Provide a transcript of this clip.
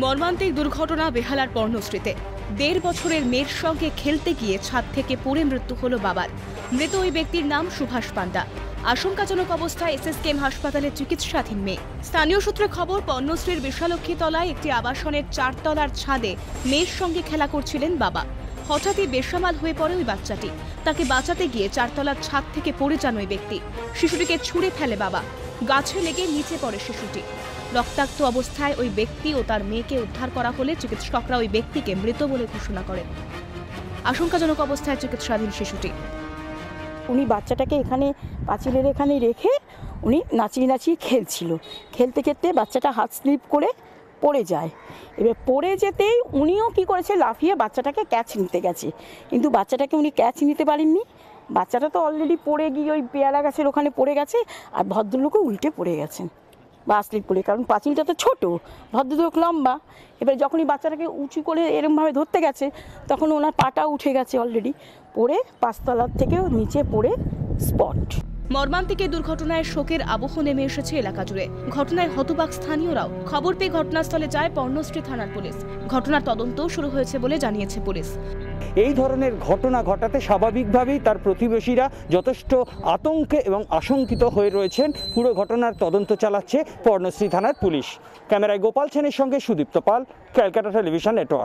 মর্মান্তিক দুর্ঘটনা বেহালার পর্ণশ্রীতে ১.৫ বছরের মেয়ের সঙ্গে খেলতে গিয়ে ছাদ থেকে পড়ে মৃত্যু হল বাবার। মৃত ওই ব্যক্তির নাম সুভাষ পান্ডা। আশঙ্কাজনক অবস্থায় এসএসকেএম হাসপাতালে চিকিৎসাধীন মেয়ে। স্থানীয় সূত্রে খবর, পর্ণশ্রীর বিশালক্ষী তলায় একটি আবাসনের ৪ তলার ছাদে মেয়ের সঙ্গে খেলা করছিলেন বাবা। হঠাৎই বেসামাল হয়ে পড়ে ওই বাচ্চাটি। তাকে বাঁচাতে গিয়ে ৪ তলার ছাদ থেকে পড়ে যান ওই ব্যক্তি। শিশুটিকে ছুঁড়ে ফেলে বাবা। গাছে লেগে নিচে পড়ে শিশুটি। রক্তাক্ত অবস্থায় ওই ব্যক্তি ও তার মেয়েকে উদ্ধার করা হলে চিকিৎসকরা ওই ব্যক্তিকে মৃত বলে ঘোষণা করেন। আশঙ্কাজনক অবস্থায় চিকিৎসাধীন শিশুটি। উনি বাচ্চাটাকে এখানে পাঁচিলের এখানে রেখে উনি নাচিয়ে নাচিয়ে খেলছিল। খেলতে খেলতে বাচ্চাটা হাত স্লিপ করে পড়ে যায়। এবার পড়ে যেতেই উনিও কি করেছে, লাফিয়ে বাচ্চাটাকে ক্যাচ নিতে গেছে, কিন্তু বাচ্চাটাকে উনি ক্যাচ নিতে পারেননি। বাচ্চাটা তো অলরেডি পড়ে গিয়ে ওই পেয়ারা গাছের ওখানে পড়ে গেছে, আর ভদ্রলোকও উল্টে পড়ে গেছেন বা স্লিপ করে, কারণ পাঁচিলটা তো ছোটো, ভদ্রলোক লম্বা। এবার যখনই বাচ্চাটাকে উঁচু করে এরমভাবে ধরতে গেছে, তখন ওনার পাটা উঠে গেছে অলরেডি, পড়ে ৫ তলার থেকে নিচে পড়ে স্পট। মর্মান্তিক এই দুর্ঘটনায় শোকের আবহ নেমে এসেছে এলাকা জুড়ে। ঘটনায় হতবাক স্থানীয়রাও। খবর পেয়ে ঘটনাস্থলে যায় পর্ণশ্রী থানার পুলিশ। ঘটনার তদন্ত শুরু হয়েছে বলে জানিয়েছে পুলিশ। এই ধরনের ঘটনা ঘটাতে স্বাভাবিকভাবেই তার প্রতিবেশীরা যথেষ্ট আতঙ্কে এবং আশঙ্কিত হয়ে রয়েছেন। পুরো ঘটনার তদন্ত চালাচ্ছে পর্ণশ্রী থানার পুলিশ। ক্যামেরায় গোপাল সেনের সঙ্গে সুদীপ্ত পাল, ক্যালকাটা টেলিভিশন নেটওয়ার্ক।